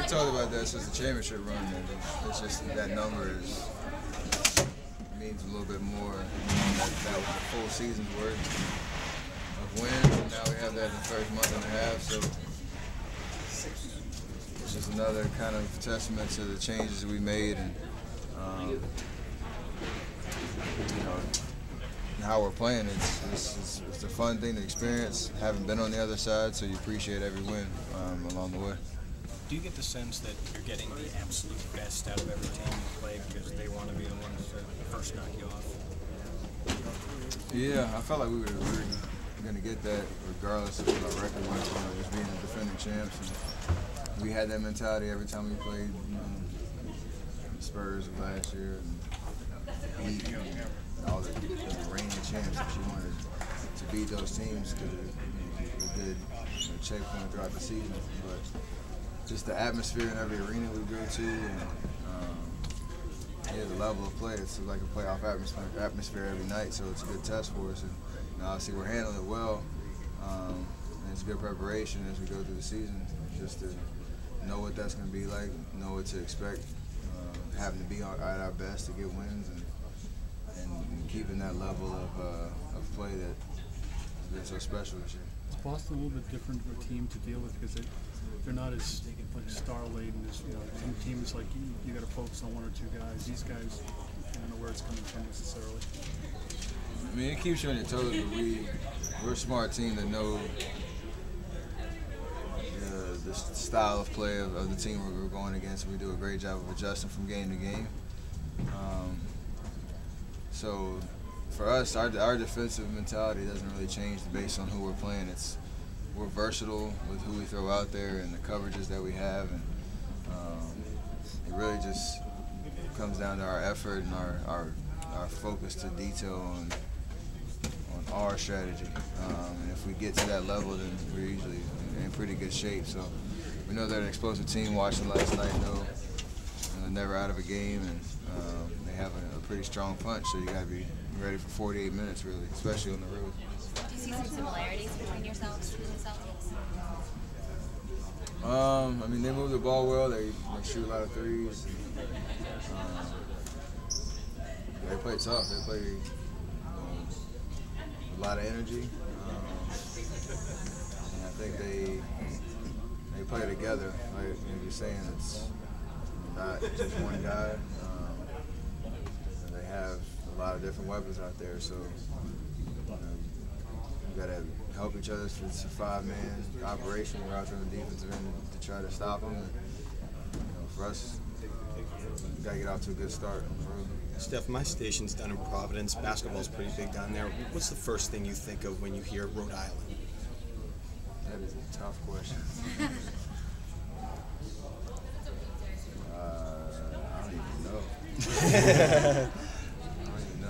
talked about that since the championship run. And it's just that number means a little bit more. That was a full season's worth of wins, and now we have that in the first month and a half. So it's just another kind of testament to the changes we made, and you know, how we're playing. It's a fun thing to experience. Haven't been on the other side, so you appreciate every win along the way. Do you get the sense that you're getting the absolute best out of every team you play because they want to be the ones that first knock you off? Yeah, I felt like we were going to get that regardless of what our record was, just being the defending champs. And we had that mentality every time we played the Spurs of last year and all the reigning champs. That you wanted to beat those teams because it was a good checkpoint throughout the season. But just the atmosphere in every arena we go to, and yeah, the level of play. It's like a playoff atmosphere every night, so it's a good test for us. And obviously we're handling it well, and it's good preparation as we go through the season, just to know what that's going to be like, know what to expect, having to be at our best to get wins, and keeping that level of play that's been so special this year. Is Boston a little bit different of a team to deal with because they're not as like star-laden as some teams? Like you got to focus on one or two guys. These guys, I don't know where it's coming from necessarily. I mean, it keeps you on your toes, but we're a smart team that know the style of play of the team we're going against. We do a great job of adjusting from game to game. So for us, our defensive mentality doesn't really change based on who we're playing. We're versatile with who we throw out there and the coverages that we have, and it really just comes down to our effort and our focus to detail on our strategy. And if we get to that level, then we're usually in pretty good shape. So we know they're an explosive team. Watching last night, they're never out of a game, and they have a pretty strong punch. So you got to be ready for 48 minutes, really, especially on the road. Do you see some similarities between yourselves and the Celtics? I mean, they move the ball well. They shoot a lot of threes. They play tough. They play a lot of energy. And I think they play together. Like you're saying, it's not just one guy. They have a lot of different weapons out there, so you gotta help each other. It's a 5-man operation. We're out there on the defensive end to try to stop them. And, for us, we gotta get off to a good start on the road. Steph, my station's down in Providence. Basketball's pretty big down there. What's the first thing you think of when you hear Rhode Island? That is a tough question. I don't even know.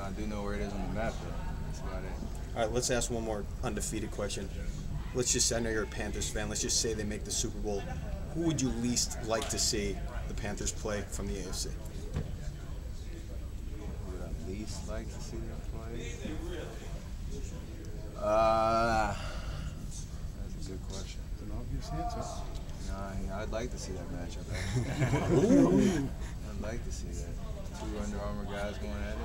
I do know where it is on the map, though. That's about it. All right, let's ask one more undefeated question. Let's just say, I know you're a Panthers fan, let's just say they make the Super Bowl. Who would you least like to see the Panthers play from the AFC? Who would I least like to see them play? That's a good question. It's an obvious answer. Nah, I'd like to see that matchup. I'd like to see that. 2 Under Armour guys going at it.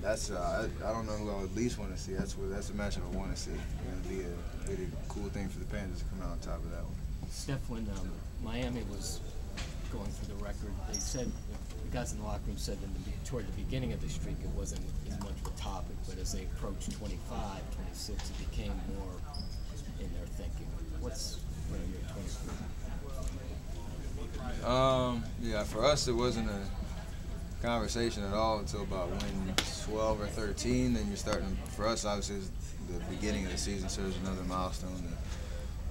That's I don't know who I would least want to see. That's a matchup I want to see. It'd be a really cool thing for the Panthers to come out on top of that one. Steph, when Miami was going through the record, they said, the guys in the locker room said toward the beginning of the streak it wasn't as much of a topic, but as they approached 25, 26, it became more in their thinking. What's your 23? Yeah, for us it wasn't a conversation at all until about when 12 or 13. Then you're starting. For us, obviously, it's the beginning of the season, so there's another milestone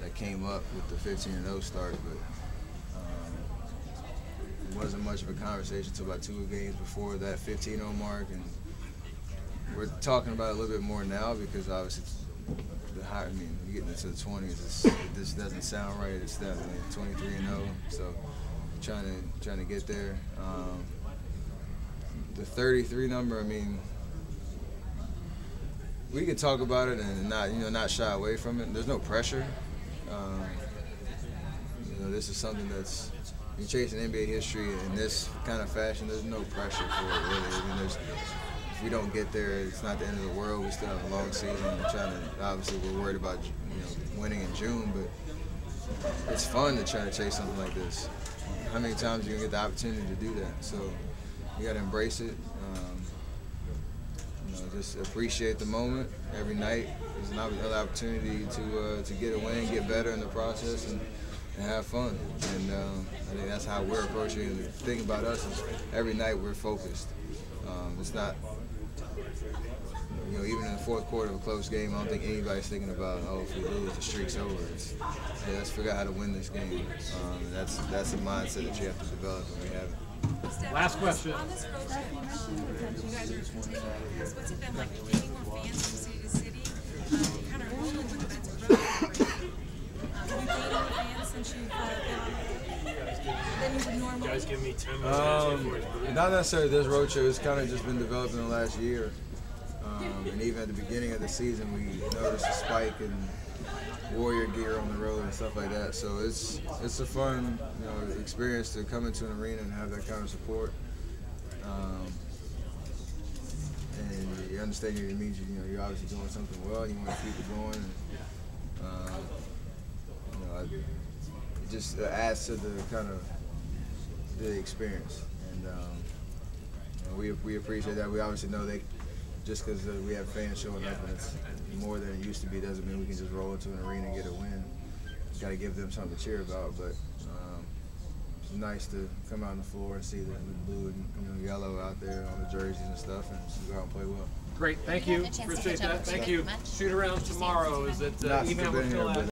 that came up with the 15-0 start. But it wasn't much of a conversation until about 2 games before that 15-0 mark, and we're talking about it a little bit more now because obviously the higher. I mean, you're getting into the 20s. It just doesn't sound right. It's that 23-0. So trying to get there. The 33 number, I mean, we can talk about it and not shy away from it. There's no pressure. this is something that's you're chasing NBA history in this kind of fashion. There's no pressure for it really. I mean, if we don't get there, it's not the end of the world. We still have a long season. Obviously, we're worried about winning in June, but it's fun to try to chase something like this. How many times are you gonna get the opportunity to do that? So you got to embrace it. Just appreciate the moment. Every night is another opportunity to get a win, get better in the process, and have fun. And I think that's how we're approaching it. The thing about us is every night we're focused. It's not, even in the fourth quarter of a close game, I don't think anybody's thinking about, if we lose, the streak's over. It's, let's figure out how to win this game. That's a mindset that you have to develop, and we have it. Last question. On this road trip, you guys are taking this. What's it been like gaining more fans from city to city? You kind of rolling with it, but it's a road trip. Have you gained more fans since you've been you would normally? Guys, give me 10 minutes. Not necessarily this road trip. It's kind of just been developing in the last year. And even at the beginning of the season, we noticed a spike in Warrior gear on the road and stuff like that. So it's a fun experience to come into an arena and have that kind of support. And you understand it means you're obviously doing something well. You want to keep it going. And, it just adds to the kind of the experience. And we appreciate that. We obviously know just because we have fans showing up and it's more than it used to be doesn't mean we can just roll into an arena and get a win. Got to give them something to cheer about, but it's nice to come out on the floor and see the blue and yellow out there on the jerseys and stuff, and go out and play well. Great, thank you. Had a chance to Appreciate catch up that. with Thank you you. much? Shoot around tomorrow. Is it Not email for being with here, Phil but